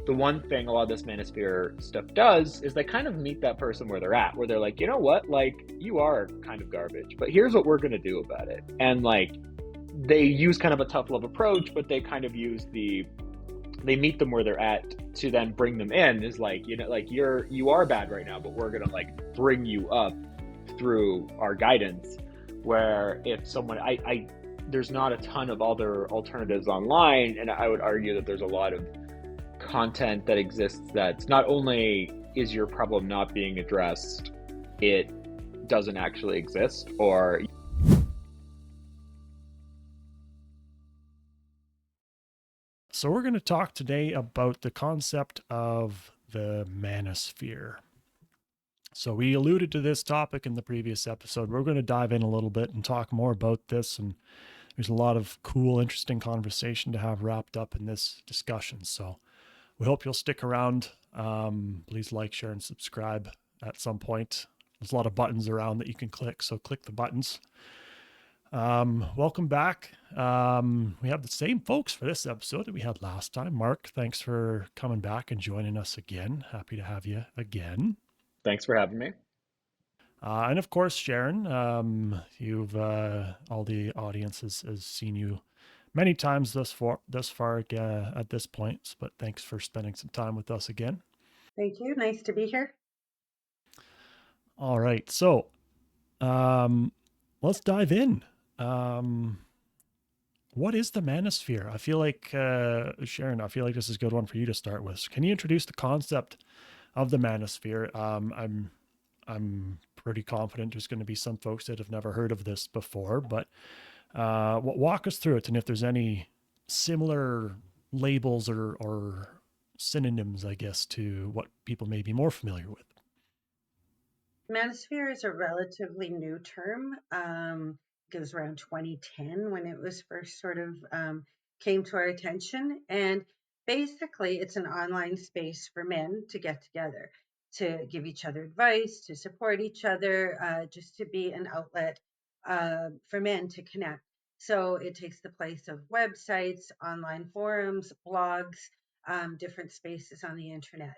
the one thing a lot of this Manosphere stuff does is they kind of meet that person where they're at, where they're like, you know what, like, you are kind of garbage, but here's what we're going to do about it. And like, they use kind of a tough love approach, but they kind of use they meet them where they're at to then bring them in, is like, you know, like, you are bad right now, but we're going to like bring you up through our guidance. Where if someone, there's not a ton of other alternatives online, and I would argue that there's a lot of content that exists that's not only is your problem not being addressed, it doesn't actually exist, or So we're going to talk today about the concept of the Manosphere. So we alluded to this topic in the previous episode. We're going to dive in a little bit and talk more about this, and there's a lot of cool, interesting conversation to have wrapped up in this discussion. So we hope you'll stick around. Please like, share, and subscribe at some point. There's a lot of buttons around that you can click, so click the buttons. Welcome back. We have the same folks for this episode that we had last time. Mark, thanks for coming back and joining us again. Happy to have you again. thanks for having me. And of course, Sharon, you've all the audience has seen you many times thus far at this point, but thanks for spending some time with us again. Thank you. Nice to be here. All right, so let's dive in. What is the Manosphere? I feel like, Sharon, I feel like this is a good one for you to start with. Can you introduce the concept of the Manosphere? I'm pretty confident there's going to be some folks that have never heard of this before, but walk us through it, and if there's any similar labels or synonyms, I guess, to what people may be more familiar with. Manosphere is a relatively new term. It was around 2010 when it was first sort of came to our attention. And basically, it's an online space for men to get together, to give each other advice, to support each other, just to be an outlet for men to connect. So it takes the place of websites, online forums, blogs, different spaces on the internet.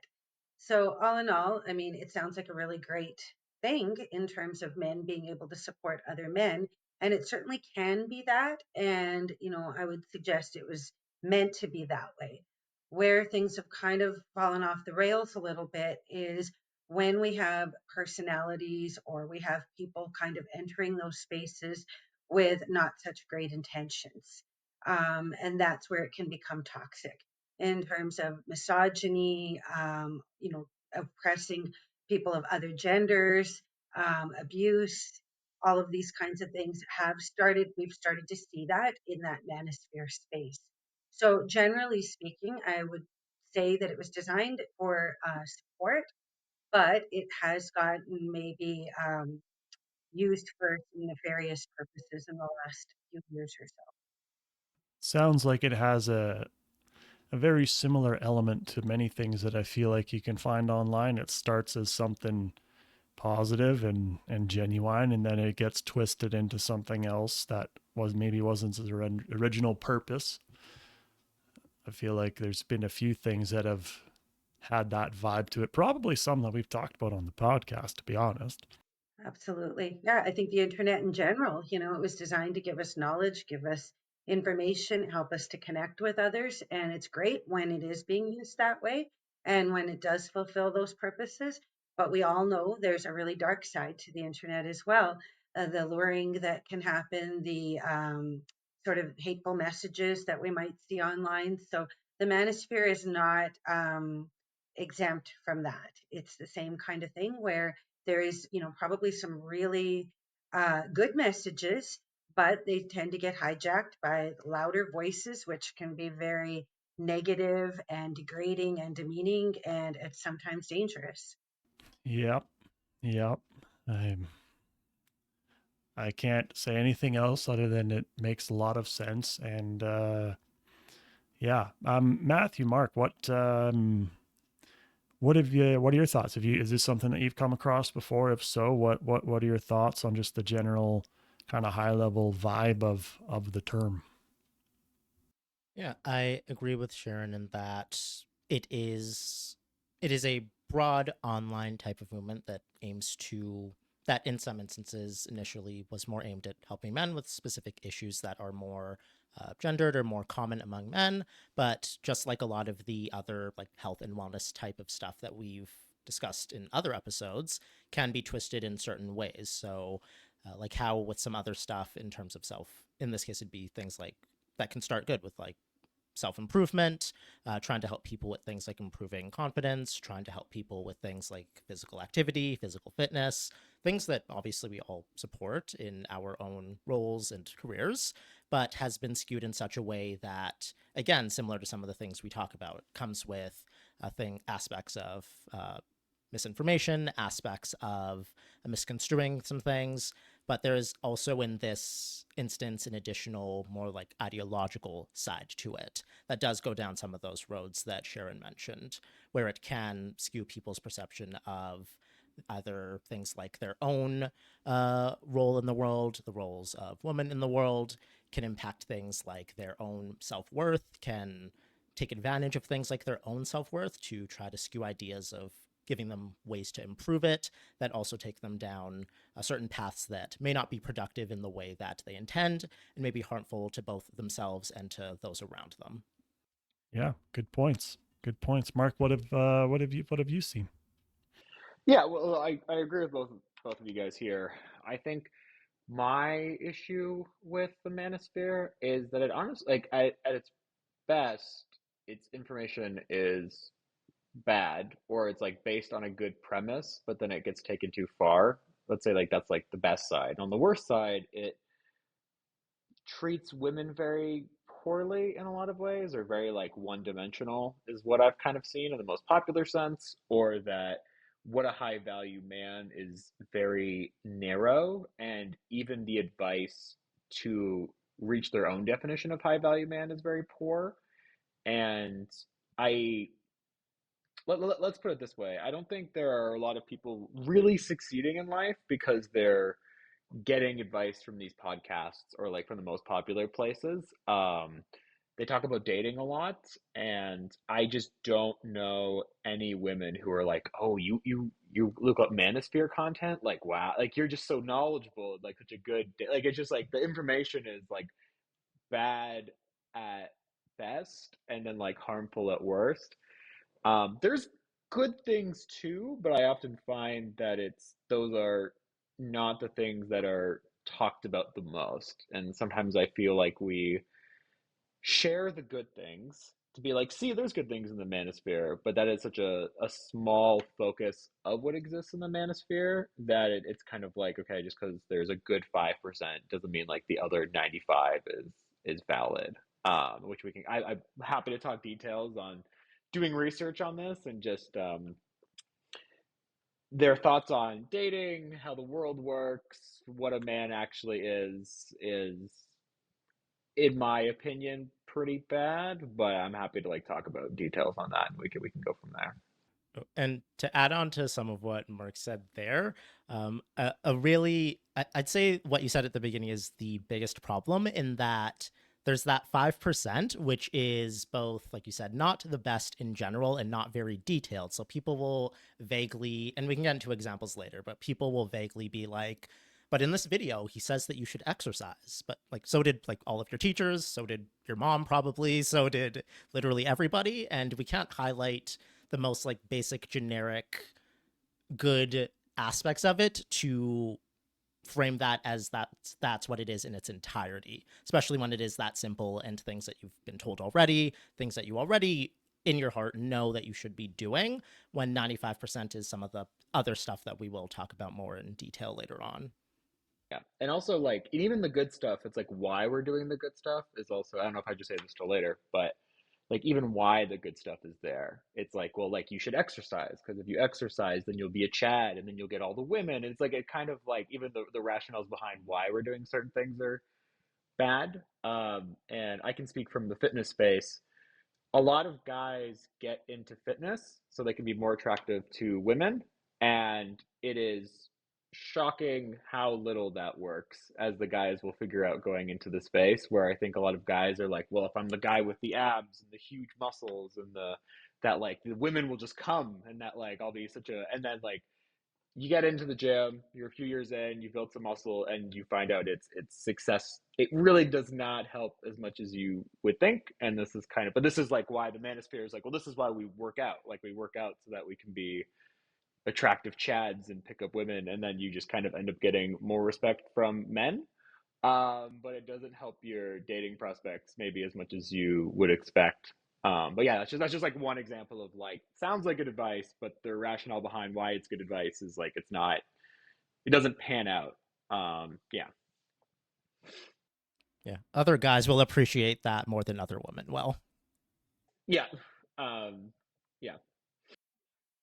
So all in all, I mean, it sounds like a really great thing in terms of men being able to support other men. And it certainly can be that. And, you know, I would suggest it was meant to be that way. Where things have kind of fallen off the rails a little bit is when we have personalities or we have people kind of entering those spaces with not such great intentions. And that's where it can become toxic in terms of misogyny, you know, oppressing people of other genders, abuse, all of these kinds of things we've started to see that in that manosphere space. So generally speaking, I would say that it was designed for support, but it has gotten maybe used for nefarious purposes in the last few years or so. Sounds like it has a very similar element to many things that I feel like you can find online. It starts as something positive and genuine, and then it gets twisted into something else that wasn't its original purpose. I feel like there's been a few things that have had that vibe to it. Probably some that we've talked about on the podcast, to be honest. Absolutely. Yeah, I think the internet in general, you know, it was designed to give us knowledge, give us information, help us to connect with others. And it's great when it is being used that way and when it does fulfill those purposes. But we all know there's a really dark side to the internet as well. The luring that can happen, the sort of hateful messages that we might see online. So the manosphere is not exempt from that. It's the same kind of thing where there is, you know, probably some really good messages, but they tend to get hijacked by louder voices, which can be very negative and degrading and demeaning, and it's sometimes dangerous. Yep. Yep. I can't say anything else other than it makes a lot of sense. And yeah, Matthew, Mark, what are your thoughts? Is this something that you've come across before? If so, what are your thoughts on just the general kind of high level vibe of the term? Yeah, I agree with Sharon in that it is a broad online type of movement that aims to that in some instances initially was more aimed at helping men with specific issues that are more gendered or more common among men. But just like a lot of the other like health and wellness type of stuff that we've discussed in other episodes, can be twisted in certain ways. So, like how with some other stuff in terms of self, in this case, it'd be things like that can start good with like self improvement, trying to help people with things like improving confidence, trying to help people with things like physical activity, physical fitness, things that obviously we all support in our own roles and careers, but has been skewed in such a way that, again, similar to some of the things we talk about, comes with aspects of misinformation, aspects of misconstruing some things, but there is also in this instance an additional more like ideological side to it that does go down some of those roads that Sharon mentioned, where it can skew people's perception of either things like their own role in the world, the roles of women in the world, can impact things like their own self-worth, can take advantage of things like their own self-worth to try to skew ideas of giving them ways to improve it, that also take them down certain paths that may not be productive in the way that they intend and may be harmful to both themselves and to those around them. Yeah, good points. Good points. Mark, what have you seen? Yeah, well, I agree with both of you guys here. I think my issue with the Manosphere is that it honestly, like, at its best, its information is bad, or it's like based on a good premise, but then it gets taken too far. Let's say like that's like the best side. On the worst side, it treats women very poorly in a lot of ways, or very like one dimensional, is what I've kind of seen in the most popular sense, or that what a high value man is very narrow, and even the advice to reach their own definition of high value man is very poor. And I let's put it this way. I don't think there are a lot of people really succeeding in life because they're getting advice from these podcasts or like from the most popular places. They talk about dating a lot, and I just don't know any women who are like, oh, you look up manosphere content, like wow, like you're just so knowledgeable, like such a good, like it's just like the information is like bad at best and then like harmful at worst. There's good things too, but I often find that it's those are not the things that are talked about the most. And sometimes I feel like we share the good things to be like, see, there's good things in the manosphere, but that is such a small focus of what exists in the manosphere that it's kind of like, okay, just because there's a good 5% doesn't mean like the other 95 is valid. Which we can, I'm happy to talk details on doing research on this and just their thoughts on dating, how the world works, what a man actually is in my opinion pretty bad, but I'm happy to like talk about details on that and we can go from there. And to add on to some of what Mark said there, a really, I'd say what you said at the beginning is the biggest problem in that there's that 5%, which is both, like you said, not the best in general and not very detailed. So people will vaguely, and we can get into examples later, but people will vaguely be like, but in this video, he says that you should exercise. But like, so did like all of your teachers, so did your mom probably, so did literally everybody. And we can't highlight the most like basic generic good aspects of it to frame that as that's what it is in its entirety, especially when it is that simple and things that you've been told already, things that you already in your heart know that you should be doing, when 95% is some of the other stuff that we will talk about more in detail later on. Yeah. And also like even the good stuff, it's like why we're doing the good stuff is also, I don't know if I just say this till later, but like even why the good stuff is there. It's like, well, like you should exercise because if you exercise, then you'll be a Chad and then you'll get all the women. And it's like it kind of like even the rationales behind why we're doing certain things are bad. And I can speak from the fitness space. A lot of guys get into fitness so they can be more attractive to women, and it is shocking how little that works, as the guys will figure out going into the space, where I think a lot of guys are like, well, if I'm the guy with the abs and the huge muscles and that like the women will just come and that like I'll be such a and then like you get into the gym, you're a few years in, you build some muscle, and you find out it's success. It really does not help as much as you would think. And this is kind of, but this is like why the manosphere is like, well, this is why we work out. Like we work out so that we can be attractive chads and pick up women, and then you just kind of end up getting more respect from men. But it doesn't help your dating prospects maybe as much as you would expect. But yeah, that's just like one example of like sounds like good advice, but the rationale behind why it's good advice is like it's not. It doesn't pan out. Yeah, Yeah. Other guys will appreciate that more than other women. Well, yeah, um, yeah,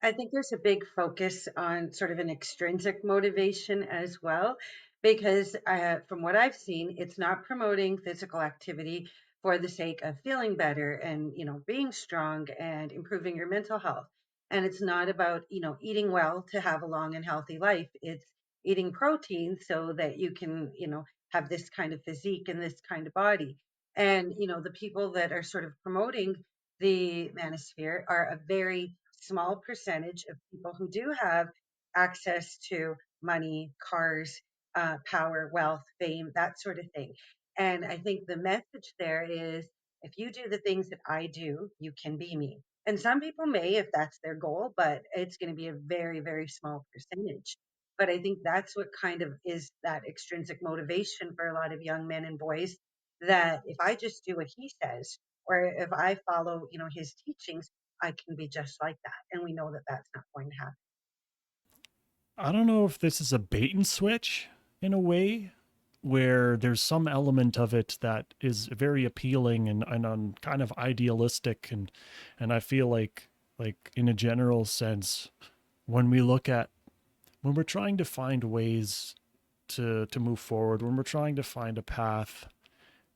I think there's a big focus on sort of an extrinsic motivation as well, because from what I've seen, it's not promoting physical activity for the sake of feeling better and, being strong and improving your mental health. And it's not about, eating well to have a long and healthy life. It's eating protein so that you can, have this kind of physique and this kind of body. And, the people that are sort of promoting the manosphere are a very small percentage of people who do have access to money, cars, power, wealth, fame, that sort of thing. And I think the message there is if you do the things that I do, you can be me. And some people may, if that's their goal, but it's going to be a very, very small percentage. But I think that's what kind of is that extrinsic motivation for a lot of young men and boys, that if I just do what he says, or if I follow, his teachings, I can be just like that. And we know that that's not going to happen. I don't know if this is a bait and switch in a way where there's some element of it that is very appealing and kind of idealistic and I feel like in a general sense when we look at when we're trying to find ways to move forward, when we're trying to find a path,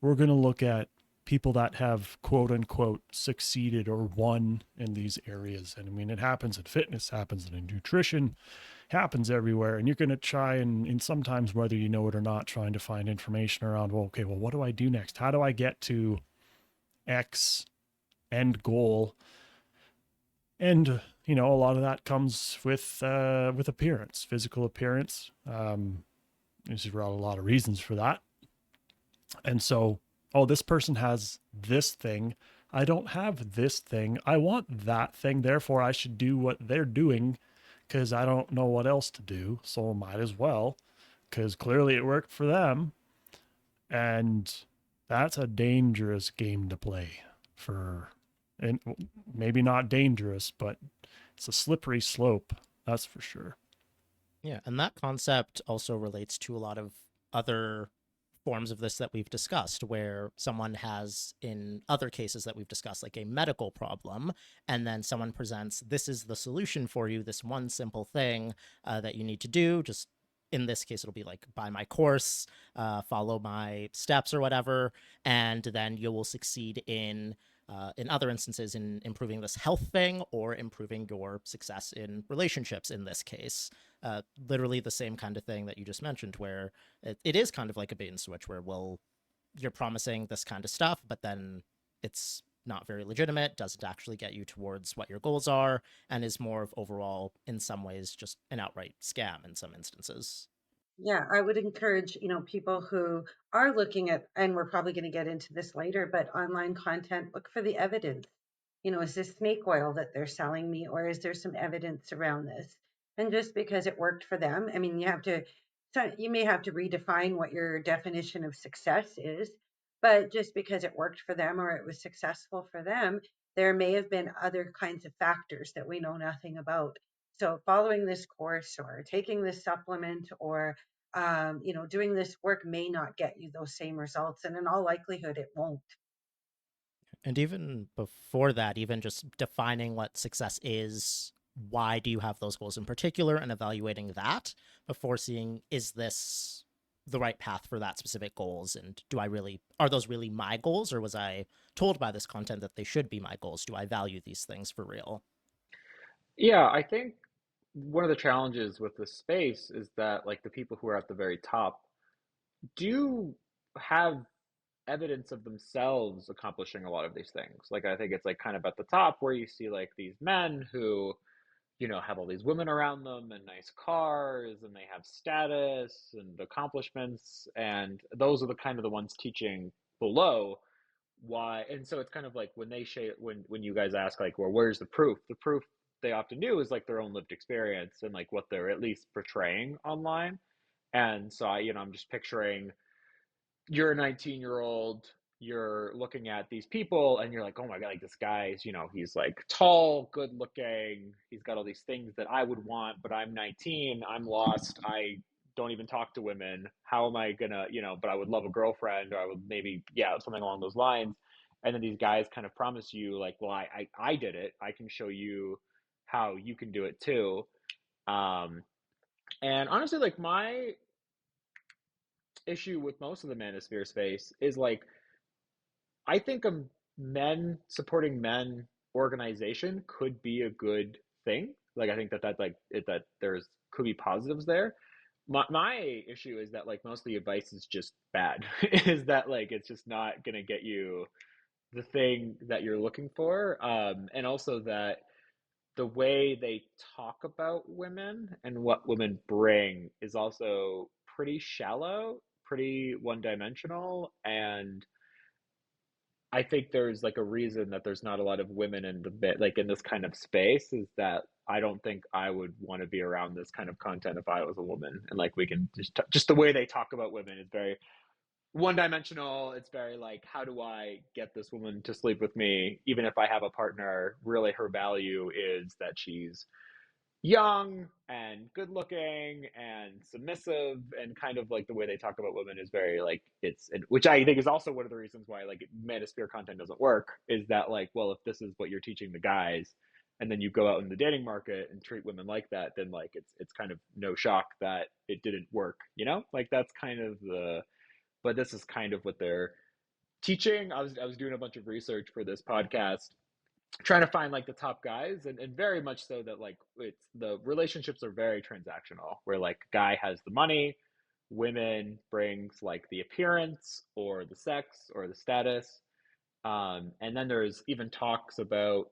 we're going to look at people that have quote unquote succeeded or won in these areas. And I mean, it happens in fitness, happens in nutrition, happens everywhere. And you're going to try and sometimes whether you know it or not, trying to find information around, well, okay, well, what do I do next? How do I get to X end goal? And a lot of that comes with appearance, physical appearance. There's a lot of reasons for that. And so, oh, this person has this thing. I don't have this thing. I want that thing. Therefore, I should do what they're doing because I don't know what else to do. So I might as well because clearly it worked for them. And that's a dangerous game to play for, and maybe not dangerous, but it's a slippery slope. That's for sure. yeah. And that concept also relates to a lot of other forms of this that we've discussed, where someone has, in other cases that we've discussed, like a medical problem, and then someone presents, this is the solution for you, this one simple thing that you need to do. Just in this case, it'll be like buy my course, follow my steps or whatever, and then you will succeed in other instances in improving this health thing or improving your success in relationships in this case. Literally the same kind of thing that you just mentioned, where it is kind of like a bait and switch, where, well, you're promising this kind of stuff, but then it's not very legitimate, doesn't actually get you towards what your goals are, and is more of overall, in some ways, just an outright scam in some instances. Yeah, I would encourage, people who are looking at, and we're probably going to get into this later, but online content, look for the evidence. Is this snake oil that they're selling me, or is there some evidence around this? And just because it worked for them, I mean, so you may have to redefine what your definition of success is, but just because it worked for them or it was successful for them, there may have been other kinds of factors that we know nothing about. So following this course or taking this supplement or doing this work may not get you those same results, and in all likelihood, it won't. And even before that, even just defining what success is, why do you have those goals in particular, and evaluating that before seeing, is this the right path for that specific goals? And are those really my goals? Or was I told by this content that they should be my goals? Do I value these things for real? yeah. I think one of the challenges with this space is that like the people who are at the very top do have evidence of themselves accomplishing a lot of these things. Like I think it's like kind of at the top where you see like these men who, you know, have all these women around them and nice cars and they have status and accomplishments, and those are the kind of the ones teaching below why. And so it's kind of like when they share, when you guys ask like, well, where's the proof? The proof they often do is like their own lived experience and like what they're at least portraying online. And so I'm just picturing you're a 19-year-old, you're looking at these people and you're like, oh my God, like this guy's, he's like tall, good looking, he's got all these things that I would want, but I'm 19, I'm lost, I don't even talk to women. How am I gonna, but I would love a girlfriend, or I would maybe, yeah, something along those lines. And then these guys kind of promise you like, well, I did it. I can show you how you can do it too. Um, and honestly, like my issue with most of the manosphere space is like I think a men supporting men organization could be a good thing. Like I think that there's could be positives there. My issue is that like most of the advice is just bad. Is that like it's just not gonna get you the thing that you're looking for. And also that the way they talk about women and what women bring is also pretty shallow, pretty one dimensional. And I think there's like a reason that there's not a lot of women in the bit like in this kind of space, is that I don't think I would want to be around this kind of content if I was a woman. And like we can just the way they talk about women is very one dimensional. It's very like, how do I get this woman to sleep with me even if I have a partner? Really her value is that she's young and good looking and submissive, and kind of like the way they talk about women is very like which I think is also one of the reasons why like manosphere content doesn't work, is that like, well, if this is what you're teaching the guys and then you go out in the dating market and treat women like that, then like it's kind of no shock that it didn't work, like that's kind of the but this is kind of what they're teaching. I was doing a bunch of research for this podcast, trying to find like the top guys, and very much so that like it's the relationships are very transactional, where like guy has the money, women brings like the appearance or the sex or the status. And then there's even talks about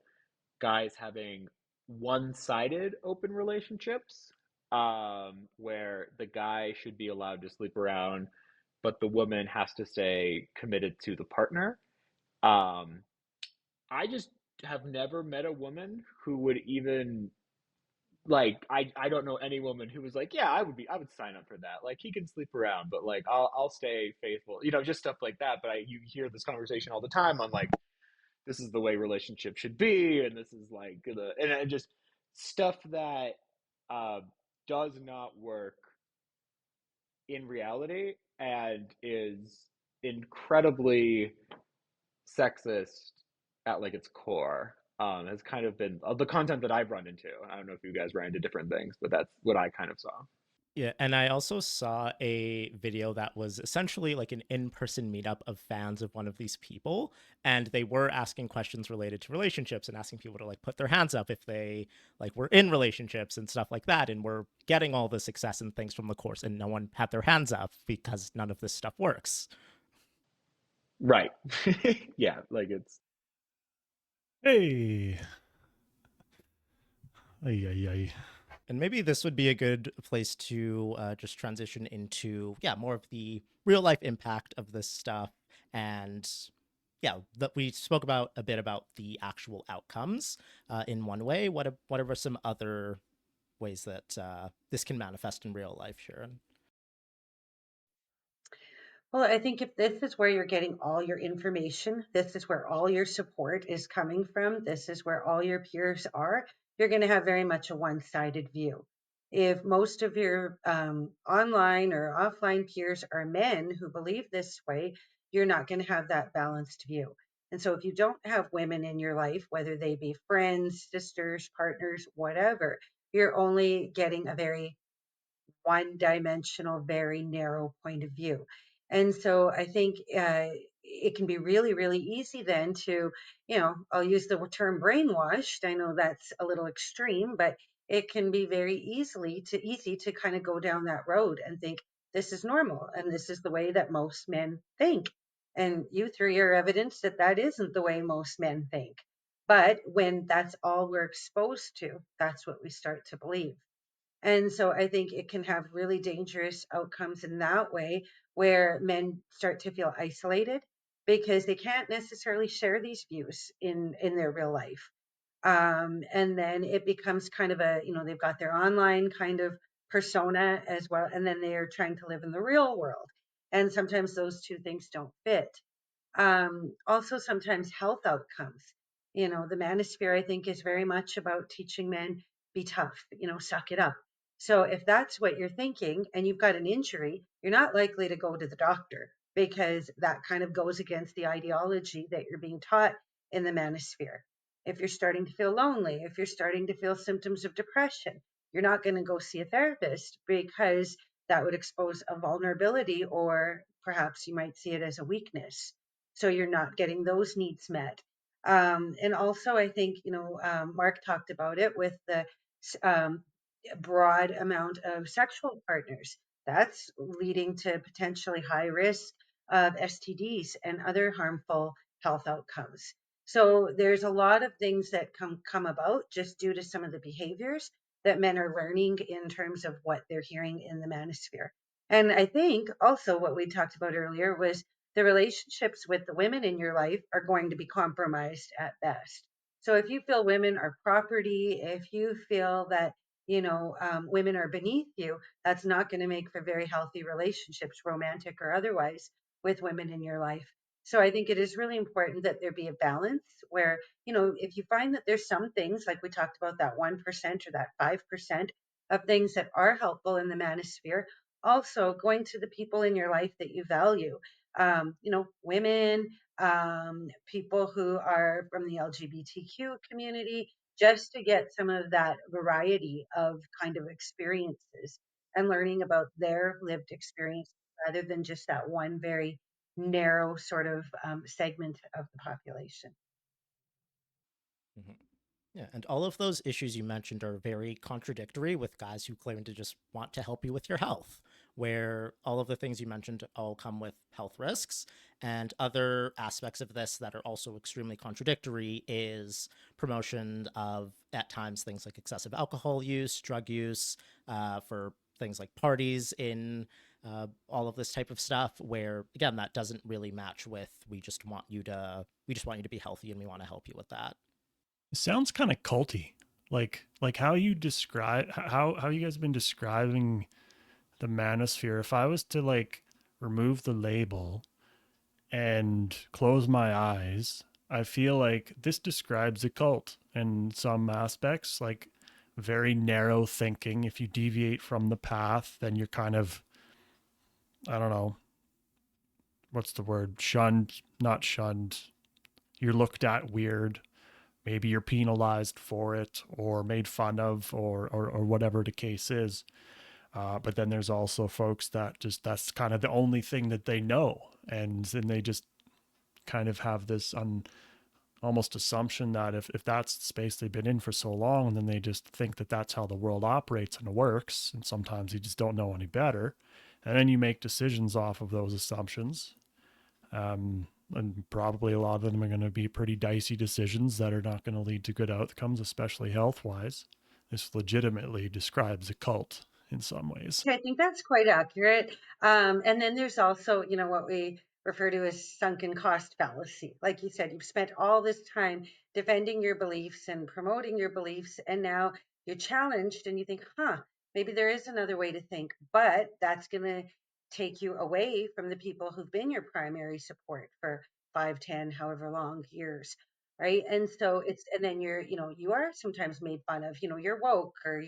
guys having one-sided open relationships, where the guy should be allowed to sleep around but the woman has to stay committed to the partner. um, I just have never met a woman who would even like I don't know any woman who was like, yeah, I would sign up for that. Like he can sleep around, but like I'll stay faithful, just stuff like that. But you hear this conversation all the time on like this is the way relationships should be, and this is like and just stuff that uh, does not work in reality and is incredibly sexist at like its core. Has kind of been the content that I've run into. I don't know if you guys ran into different things, but that's what I kind of saw. Yeah, and I also saw a video that was essentially like an in-person meetup of fans of one of these people, and they were asking questions related to relationships and asking people to like put their hands up if they like were in relationships and stuff like that, and were getting all the success and things from the course, and no one had their hands up because none of this stuff works. Right. Yeah, like it's Hey. Ay, ay, ay. And maybe this would be a good place to just transition into, yeah, more of the real life impact of this stuff. And yeah, that we spoke about a bit about the actual outcomes in one way. What are some other ways that this can manifest in real life, Sharon? Well, I think if this is where you're getting all your information, this is where all your support is coming from, this is where all your peers are, you're going to have very much a one-sided view. If most of your online or offline peers are men who believe this way, you're not going to have that balanced view. And so if you don't have women in your life, whether they be friends, sisters, partners, whatever, you're only getting a very one dimensional, very narrow point of view. And so I think it can be really, really easy then to, I'll use the term brainwashed. I know that's a little extreme, but it can be very easy to kind of go down that road and think this is normal and this is the way that most men think. And you threw your evidence that that isn't the way most men think. But when that's all we're exposed to, that's what we start to believe. And so I think it can have really dangerous outcomes in that way, where men start to feel isolated because they can't necessarily share these views in their real life. And then it becomes kind of a, they've got their online kind of persona as well, and then they're trying to live in the real world. And sometimes those two things don't fit. Also, sometimes health outcomes. The manosphere, I think, is very much about teaching men be tough, suck it up. So if that's what you're thinking and you've got an injury, you're not likely to go to the doctor because that kind of goes against the ideology that you're being taught in the manosphere. If you're starting to feel lonely, if you're starting to feel symptoms of depression, you're not going to go see a therapist because that would expose a vulnerability, or perhaps you might see it as a weakness. So you're not getting those needs met. And also, I think, Mark talked about it with the um, broad amount of sexual partners. That's leading to potentially high risk of STDs and other harmful health outcomes. So there's a lot of things that come about just due to some of the behaviors that men are learning in terms of what they're hearing in the manosphere. And I think also what we talked about earlier was the relationships with the women in your life are going to be compromised at best. So if you feel women are property, if you feel that women are beneath you, that's not going to make for very healthy relationships, romantic or otherwise, with women in your life. So I think it is really important that there be a balance where, if you find that there's some things, like we talked about, that 1% or that 5% of things that are helpful in the manosphere, also going to the people in your life that you value, women, people who are from the LGBTQ community, just to get some of that variety of kind of experiences and learning about their lived experience rather than just that one very narrow sort of segment of the population. Mhm. Yeah, and all of those issues you mentioned are very contradictory with guys who claim to just want to help you with your health, where all of the things you mentioned all come with health risks. And other aspects of this that are also extremely contradictory is promotion of, at times, things like excessive alcohol use, drug use, for things like parties in all of this type of stuff, where again, that doesn't really match with we just want you to be healthy and we want to help you with that. It sounds kind of culty. Like how you describe how you guys have been describing the manosphere. If I was to like remove the label and close my eyes, I feel like this describes a cult in some aspects, like very narrow thinking. If you deviate from the path, then you're kind of, I don't know, what's the word? Shunned, not shunned. You're looked at weird. Maybe you're penalized for it or made fun of, or whatever the case is. But then there's also folks that just, that's kind of the only thing that they know. And then they just kind of have this almost assumption that if that's the space they've been in for so long, then they just think that that's how the world operates and works. And sometimes you just don't know any better. And then you make decisions off of those assumptions. And probably a lot of them are going to be pretty dicey decisions that are not going to lead to good outcomes, especially health wise. This legitimately describes a cult in some ways. I think that's quite accurate. And then there's also, what we refer to as sunken cost fallacy. Like you said, you've spent all this time defending your beliefs and promoting your beliefs, and now you're challenged and you think, maybe there is another way to think, but that's going to take you away from the people who've been your primary support for 5, 10, however long years. Right. And so and then you are sometimes made fun of, you're woke, or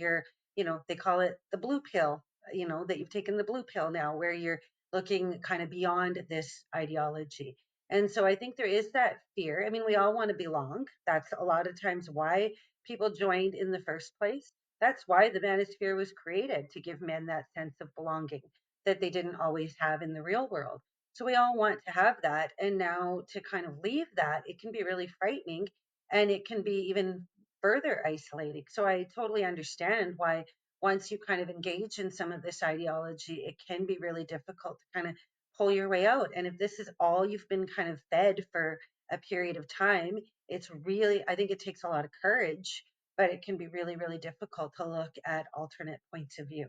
they call it the blue pill, that you've taken the blue pill now, where you're looking kind of beyond this ideology. And so I think there is that fear. I mean, we all want to belong. That's a lot of times why people joined in the first place. That's why the manosphere was created, to give men that sense of belonging that they didn't always have in the real world. So we all want to have that. And now to kind of leave that, it can be really frightening, and it can be even further isolating. So I totally understand why once you kind of engage in some of this ideology, it can be really difficult to kind of pull your way out. And if this is all you've been kind of fed for a period of time, it's really, I think it takes a lot of courage, but it can be really, really difficult to look at alternate points of view.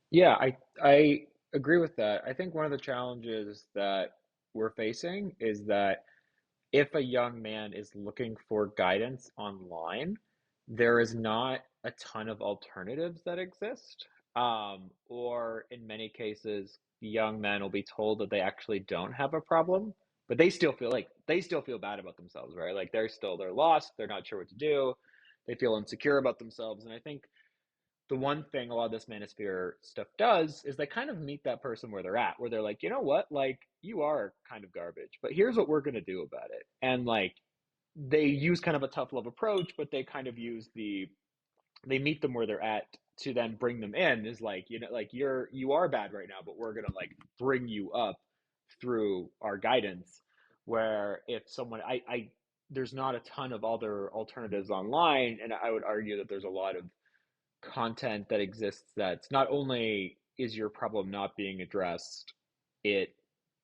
Yeah, I agree with that. I think one of the challenges that we're facing is that if a young man is looking for guidance online, there is not a ton of alternatives that exist. Or in many cases, young men will be told that they actually don't have a problem, but they still feel bad about themselves, right? Like they're lost, they're not sure what to do, they feel insecure about themselves. And I think the one thing a lot of this manosphere stuff does is they kind of meet that person where they're at, where they're like, you know what, like you are kind of garbage, but here's what we're going to do about it. And like they use kind of a tough love approach, but they kind of use they meet them where they're at to then bring them in is like, you know, like you are bad right now, but we're going to like bring you up through our guidance. Where if someone, there's not a ton of other alternatives online, and I would argue that there's a lot of content that exists that's not only is your problem not being addressed, it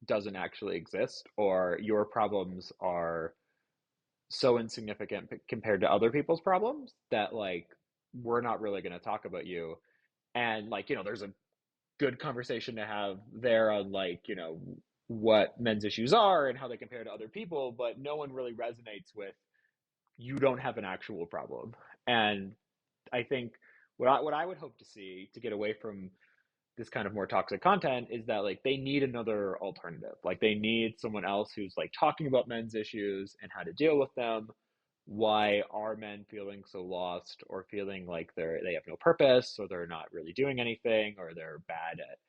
doesn't actually exist, or your problems are so insignificant compared to other people's problems that like we're not really going to talk about you. And like, you know, there's a good conversation to have there on like, you know, what men's issues are and how they compare to other people, but no one really resonates with you don't have an actual problem. And I think what I would hope to see to get away from this kind of more toxic content is that like they need another alternative. Like they need someone else who's like talking about men's issues and how to deal with them. Why are men feeling so lost or feeling like they have no purpose, or they're not really doing anything, or they're bad at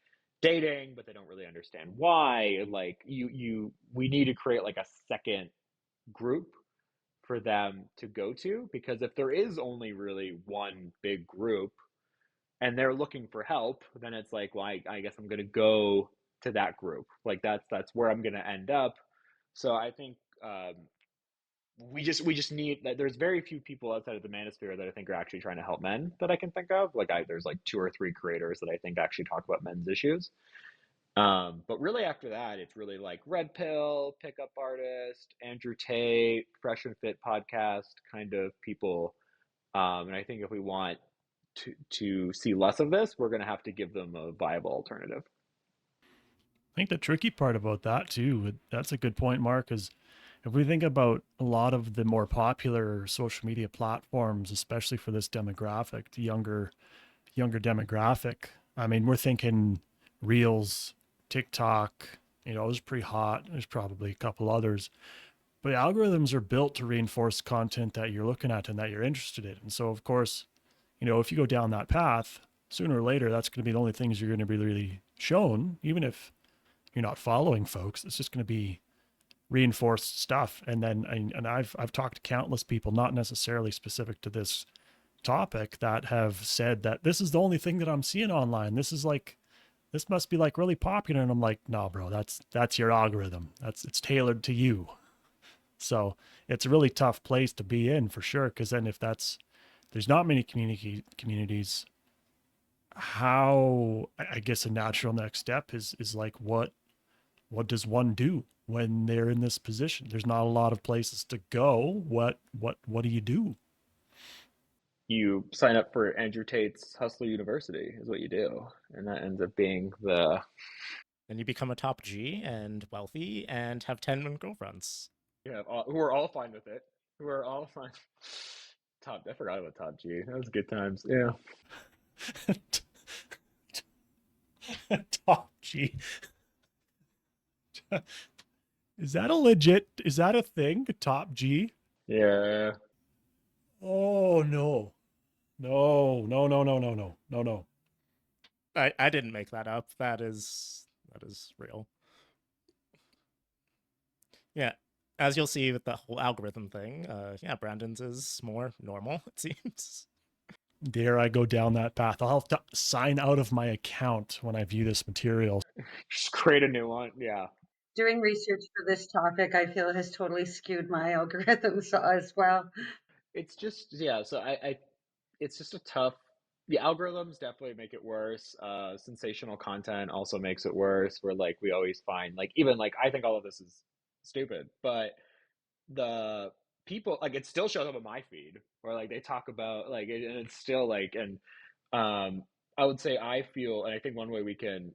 dating but they don't really understand why? Like we need to create like a second group for them to go to, because if there is only really one big group and they're looking for help, then it's like, well, I guess I'm going to go to that group. Like that's where I'm going to end up. So I think we just need that. There's very few people outside of the manosphere that I think are actually trying to help men that I can think of. Like there's like two or three creators that I think actually talk about men's issues. But really after that, it's really like Red Pill, Pickup Artist, Andrew Tate, Fresh and Fit podcast kind of people. And I think if we want to see less of this, we're going to have to give them a viable alternative. I think the tricky part about that too, that's a good point, Mark, is if we think about a lot of the more popular social media platforms, especially for this demographic, the younger demographic, I mean, we're thinking Reels, TikTok, you know, it was pretty hot. There's probably a couple others, but algorithms are built to reinforce content that you're looking at and that you're interested in. And so, of course, you know, if you go down that path, sooner or later, that's going to be the only things you're going to be really shown, even if you're not following folks. It's just going to be reinforced stuff. And then, and I've talked to countless people, not necessarily specific to this topic, that have said that this is the only thing that I'm seeing online. This is like, this must be like really popular. And I'm like, no, bro, that's your algorithm. It's tailored to you. So it's a really tough place to be in for sure. Cause then if there's not many communities, how, I guess a natural next step is like, what does one do when they're in this position? There's not a lot of places to go. What do you do? You sign up for Andrew Tate's Hustler University is what you do, and that ends up being the Then you become a top G and wealthy and have 10 girlfriends. who are all fine with it, who are all fine. Top, I forgot about Top G. That was good times. Yeah. Top G. Is that is that a thing? Top G? Yeah. Oh no. No, no, no, no, no, no, no, no. I didn't make that up. That is real. Yeah. As you'll see with the whole algorithm thing, yeah, Brandon's is more normal, it seems. Dare I go down that path? I'll have to sign out of my account when I view this material. Just create a new one. Yeah. Doing research for this topic, I feel, has totally skewed my algorithms as well. It's just, yeah. So I it's just a tough the algorithms definitely make it worse. Sensational content also makes it worse. Where like we always find like even like I think all of this is stupid, but the people like it still shows up on my feed or like they talk about like and it's still like and I would say I feel and I think one way we can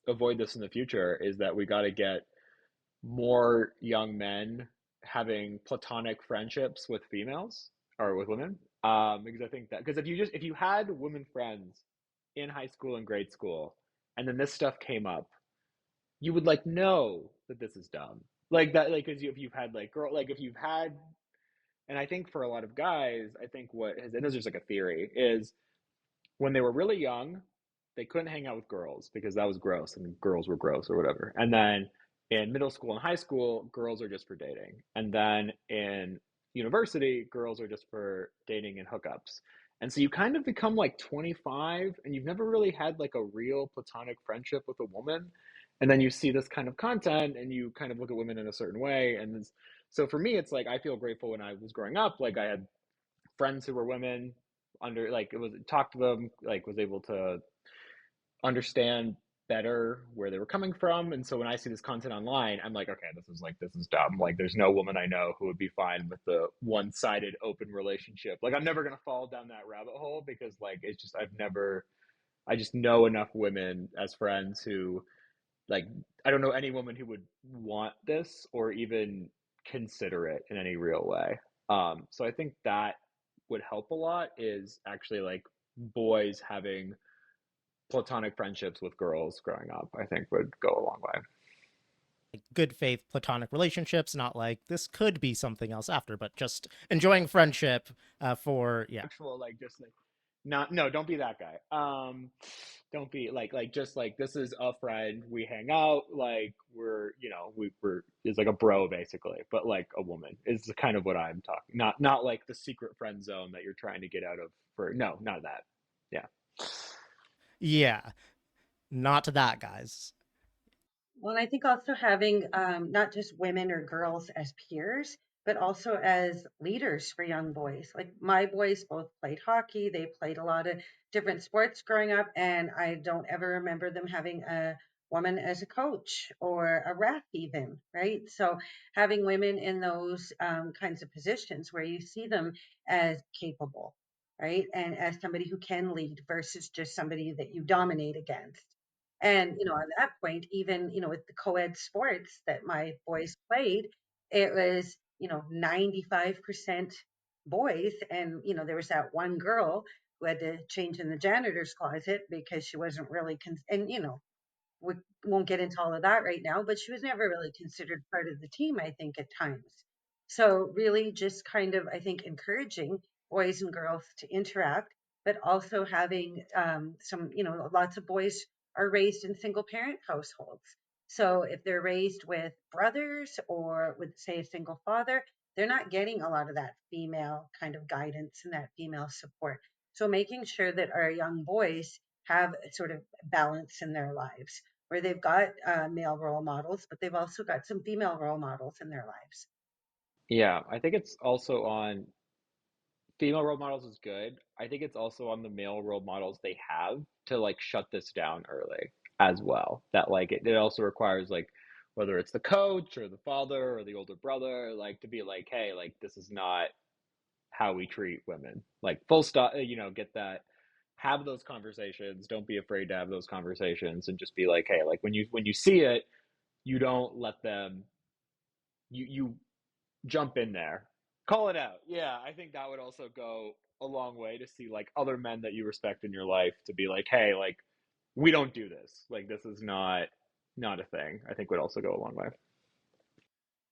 avoid this in the future is that we got to get more young men having platonic friendships with females or with women. Because I think that because if you had women friends in high school and grade school, and then this stuff came up, you would like know that this is dumb. Like that, like because if you've had like girl, like if you've had, and I think for a lot of guys, I think what has and this is just like a theory is when they were really young, they couldn't hang out with girls because that was gross and girls were gross or whatever. And then in middle school and high school, girls are just for dating. And then in university, girls are just for dating and hookups. And so you kind of become like 25 and you've never really had like a real platonic friendship with a woman. And then you see this kind of content and you kind of look at women in a certain way. And so for me, it's like I feel grateful when I was growing up. Like I had friends who were women under like it was talk to them like was able to understand better where they were coming from. And so when I see this content online, I'm like, okay, this is dumb. Like there's no woman I know who would be fine with the one-sided open relationship. Like I'm never gonna fall down that rabbit hole because like it's just I just know enough women as friends who like I don't know any woman who would want this or even consider it in any real way. So I think that would help a lot is actually like boys having platonic friendships with girls growing up, I think would go a long way. Like good faith platonic relationships, not like this could be something else after, but just enjoying friendship for yeah. Actual like just like not no, don't be that guy. Don't be like just like this is a friend. We hang out like we're we're is like a bro basically, but like a woman is kind of what I'm talking. Not like the secret friend zone that you're trying to get out of for no, not that. Yeah. Yeah, not that, guys. Well, and I think also having not just women or girls as peers, but also as leaders for young boys. Like my boys both played hockey, they played a lot of different sports growing up, and I don't ever remember them having a woman as a coach or a ref, even, right? So having women in those kinds of positions where you see them as capable, right? And as somebody who can lead versus just somebody that you dominate against. And, at that point, even, with the co-ed sports that my boys played, it was, 95% boys. And, there was that one girl who had to change in the janitor's closet because she wasn't really, and, we won't get into all of that right now, but she was never really considered part of the team, I think, at times. So, really, just kind of, I think, encouraging boys and girls to interact, but also having some, lots of boys are raised in single parent households. So, if they're raised with brothers or with, say, a single father, they're not getting a lot of that female kind of guidance and that female support. So, making sure that our young boys have a sort of balance in their lives where they've got male role models, but they've also got some female role models in their lives. Yeah, I think it's also on female role models is good. I think it's also on the male role models they have to like shut this down early as well. That like it also requires like whether it's the coach or the father or the older brother, like to be like, hey, like this is not how we treat women. Like full stop, get that have those conversations. Don't be afraid to have those conversations and just be like, hey, like when you see it, you don't let them you jump in there. Call it out. Yeah, I think that would also go a long way to see like other men that you respect in your life to be like, hey, like we don't do this. Like this is not a thing. I think would also go a long way.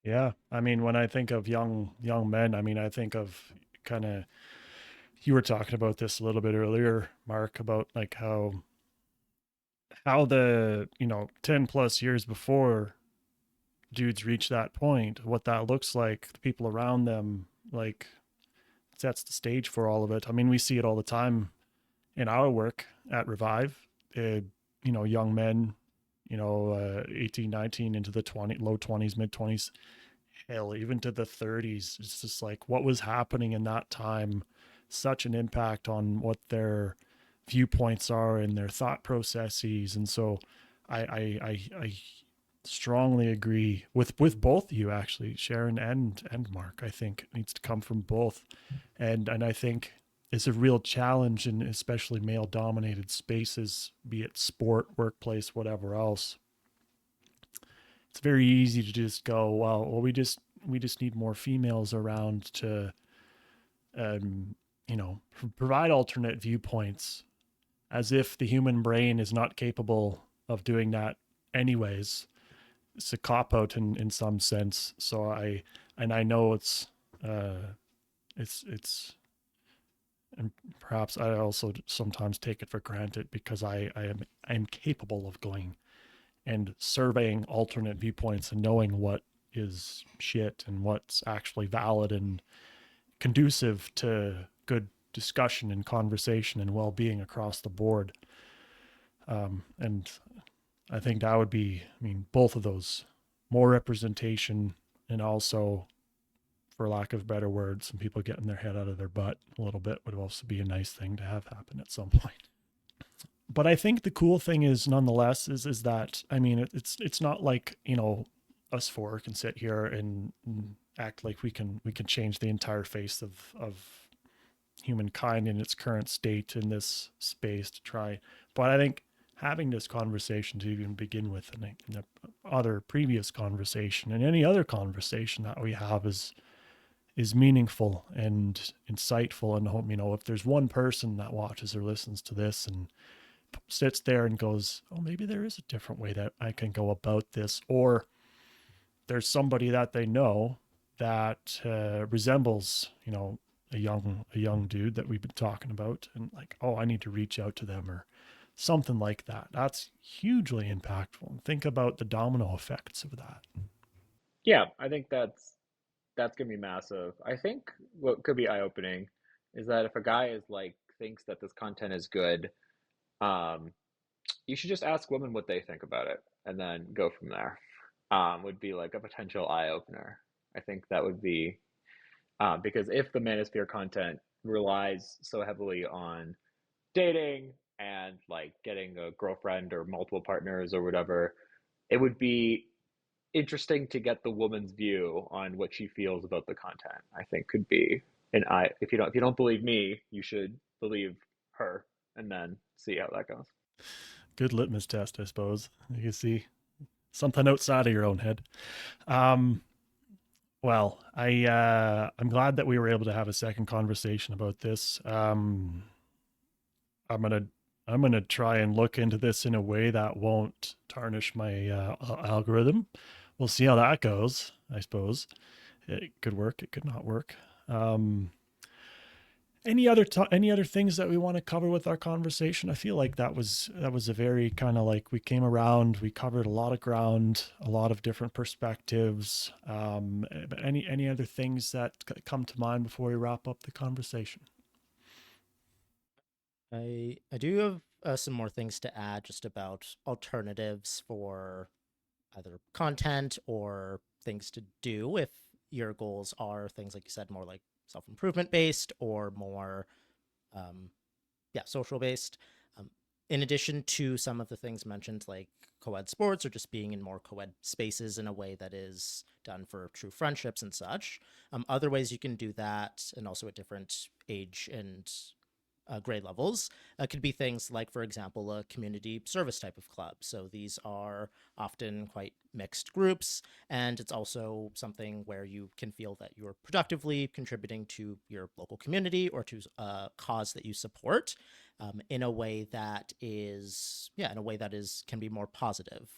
Yeah, I mean, when I think of young men, I mean, I think of kind of you were talking about this a little bit earlier, Mark, about like how the 10 plus years before dudes reach that point, what that looks like, the people around them, like sets the stage for all of it. I mean, we see it all the time in our work at Revive. Young men, 18, 19 into the low 20s, mid 20s, hell, even to the 30s. It's just like what was happening in that time, such an impact on what their viewpoints are and their thought processes. And so I strongly agree with both of you, actually, Sharon and Mark. I think it needs to come from both. And I think it's a real challenge in especially male dominated spaces, be it sport, workplace, whatever else. It's very easy to just go, well, we just need more females around to provide alternate viewpoints, as if the human brain is not capable of doing that anyways. It's a cop out in some sense. So I know it's and perhaps I also sometimes take it for granted because I'm capable of going and surveying alternate viewpoints and knowing what is shit and what's actually valid and conducive to good discussion and conversation and well-being across the board. And I think that would be, both of those, more representation, and also, for lack of better words, some people getting their head out of their butt a little bit would also be a nice thing to have happen at some point. But I think the cool thing is, nonetheless, is that, it's not like, us four can sit here and act like we can change the entire face of humankind in its current state in this space to try. But I think having this conversation to even begin with, and the other previous conversation and any other conversation that we have is meaningful and insightful. And if there's one person that watches or listens to this and sits there and goes, oh, maybe there is a different way that I can go about this, or there's somebody that they know that resembles, a young dude that we've been talking about, and like, oh, I need to reach out to them or something like that. That's hugely impactful. And think about the domino effects of that. Yeah, I think that's gonna be massive. I think what could be eye-opening is that if a guy is like thinks that this content is good, um, you should just ask women what they think about it and then go from there. Would be like a potential eye opener. I think that would be because if the manosphere content relies so heavily on dating and like getting a girlfriend or multiple partners or whatever, it would be interesting to get the woman's view on what she feels about the content. I think could be an eye. If you don't believe me, you should believe her, and then see how that goes. Good litmus test, I suppose. You can see something outside of your own head. Well, I'm glad that we were able to have a second conversation about this. I'm gonna try and look into this in a way that won't tarnish my algorithm. We'll see how that goes. I suppose it could work. It could not work. Any other things that we want to cover with our conversation? I feel like that was a very kind of like, we came around, we covered a lot of ground, a lot of different perspectives. But any other things that come to mind before we wrap up the conversation? I do have some more things to add just about alternatives for either content or things to do if your goals are things like you said, more like self-improvement based or more social based. In addition to some of the things mentioned like co-ed sports or just being in more co-ed spaces in a way that is done for true friendships and such, other ways you can do that, and also at different age and grade levels, could be things like, for example, a community service type of club. So these are often quite mixed groups, and it's also something where you can feel that you're productively contributing to your local community or to a cause that you support, in a way that is can be more positive.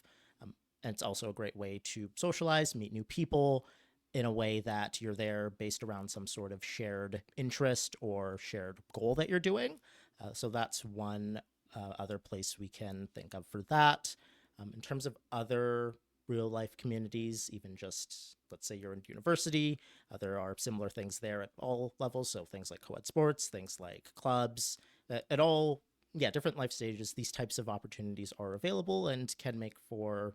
And it's also a great way to socialize, meet new people, in a way that you're there based around some sort of shared interest or shared goal that you're doing. So that's one other place we can think of for that. In terms of other real life communities, even just, let's say you're in university, there are similar things there at all levels. So things like co-ed sports, things like clubs, at all, different life stages, these types of opportunities are available and can make for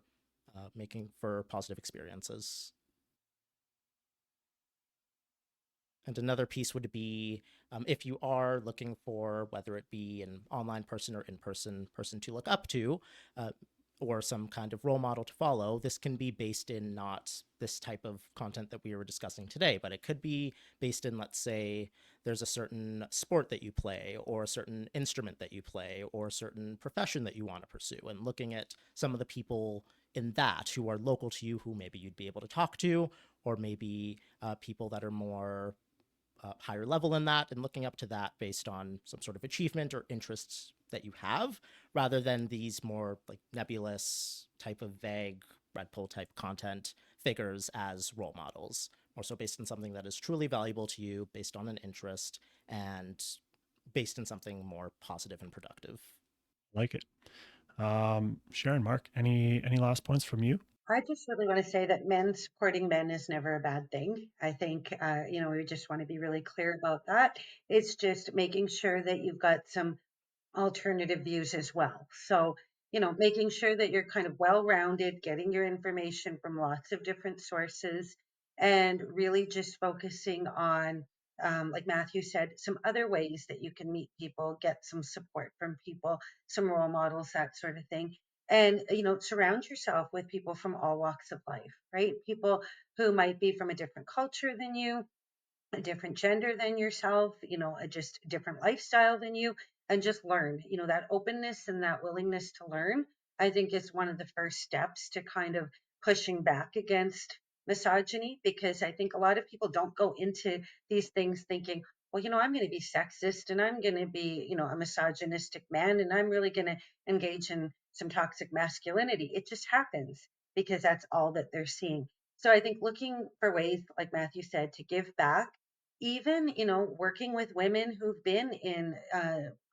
making for positive experiences. And another piece would be if you are looking for whether it be an online person or in-person person to look up to, or some kind of role model to follow, this can be based in not this type of content that we were discussing today, but it could be based in, let's say, there's a certain sport that you play, or a certain instrument that you play, or a certain profession that you want to pursue, and looking at some of the people in that who are local to you, who maybe you'd be able to talk to, or maybe people that are more higher level in that, and looking up to that based on some sort of achievement or interests that you have, rather than these more like nebulous type of vague red pill type content figures as role models, more so based on something that is truly valuable to you, based on an interest, and based in something more positive and productive. Like it. Sharon, Mark, any last points from you? I just really want to say that men supporting men is never a bad thing. I think, we just want to be really clear about that. It's just making sure that you've got some alternative views as well. So, making sure that you're kind of well rounded, getting your information from lots of different sources, and really just focusing on, like Matthew said, some other ways that you can meet people, get some support from people, some role models, that sort of thing. And, surround yourself with people from all walks of life, right? People who might be from a different culture than you, a different gender than yourself, a just different lifestyle than you, and just learn. That openness and that willingness to learn, I think, is one of the first steps to kind of pushing back against misogyny, because I think a lot of people don't go into these things thinking, well, I'm going to be sexist and I'm going to be, a misogynistic man and I'm really going to engage in some toxic masculinity. It just happens because that's all that they're seeing. So I think looking for ways, like Matthew said, to give back, even working with women who've been in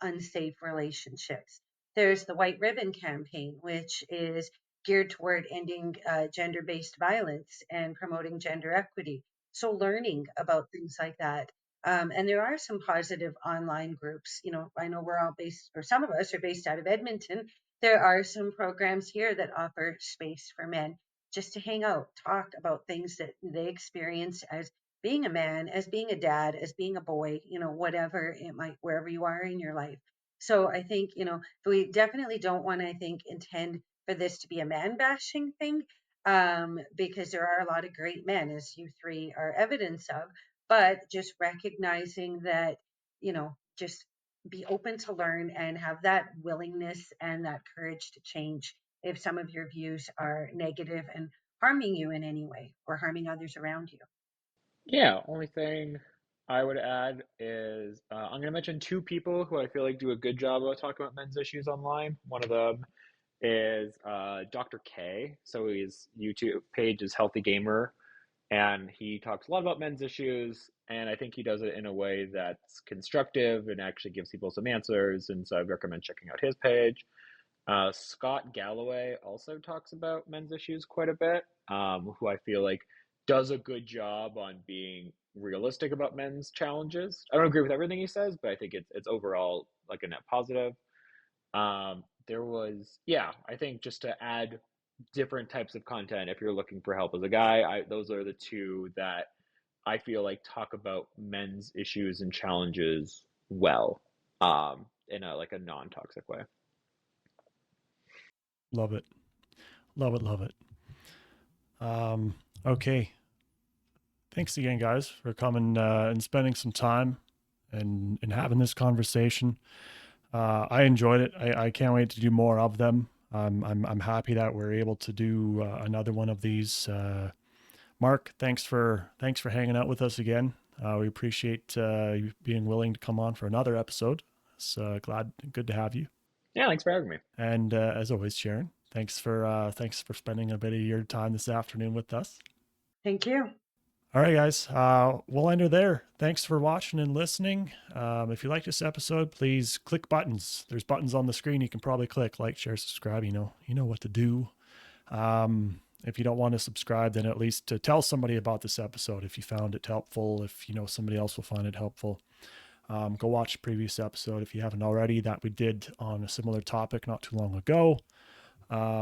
unsafe relationships. There's the White Ribbon Campaign, which is geared toward ending gender-based violence and promoting gender equity, so learning about things like that. And there are some positive online groups. I know we're all based, or some of us are based out of Edmonton. There are some programs here that offer space for men just to hang out, talk about things that they experience as being a man, as being a dad, as being a boy, whatever it might, wherever you are in your life. So I think, we definitely don't want to, I think, intend for this to be a man bashing thing, because there are a lot of great men, as you three are evidence of, but just recognizing that, just be open to learn and have that willingness and that courage to change if some of your views are negative and harming you in any way or harming others around you. Yeah, only thing I would add is I'm going to mention two people who I feel like do a good job of talking about men's issues online. One of them is Dr. K. So his YouTube page is Healthy Gamer, and he talks a lot about men's issues, and I think he does it in a way that's constructive and actually gives people some answers, and so I recommend checking out his page. Scott Galloway also talks about men's issues quite a bit, who I feel like does a good job on being realistic about men's challenges. I don't agree with everything he says, but I think it's overall like a net positive. There was, yeah, I think just to add different types of content if you're looking for help as a guy, those are the two that I feel like talk about men's issues and challenges well, in a like a non-toxic way. Love it. Love it. Love it. Okay. Thanks again, guys, for coming and spending some time and having this conversation. I enjoyed it. I can't wait to do more of them. I'm happy that we're able to do another one of these. Mark, thanks for hanging out with us again. We appreciate you being willing to come on for another episode. It's good to have you. Yeah, thanks for having me. And as always, Sharon, thanks for spending a bit of your time this afternoon with us. Thank you. All right, guys, we'll end her there. Thanks for watching and listening. If you like this episode, please click buttons. There's buttons on the screen you can probably click, like, share, subscribe. You know what to do. If you don't want to subscribe, then at least to tell somebody about this episode if you found it helpful, if you know somebody else will find it helpful. Go watch the previous episode if you haven't already that we did on a similar topic not too long ago.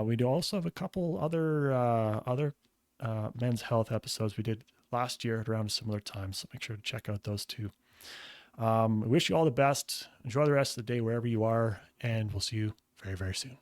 We do also have a couple other men's health episodes we did last year at around a similar time. So make sure to check out those two. I wish you all the best. Enjoy the rest of the day wherever you are, and we'll see you very, very soon.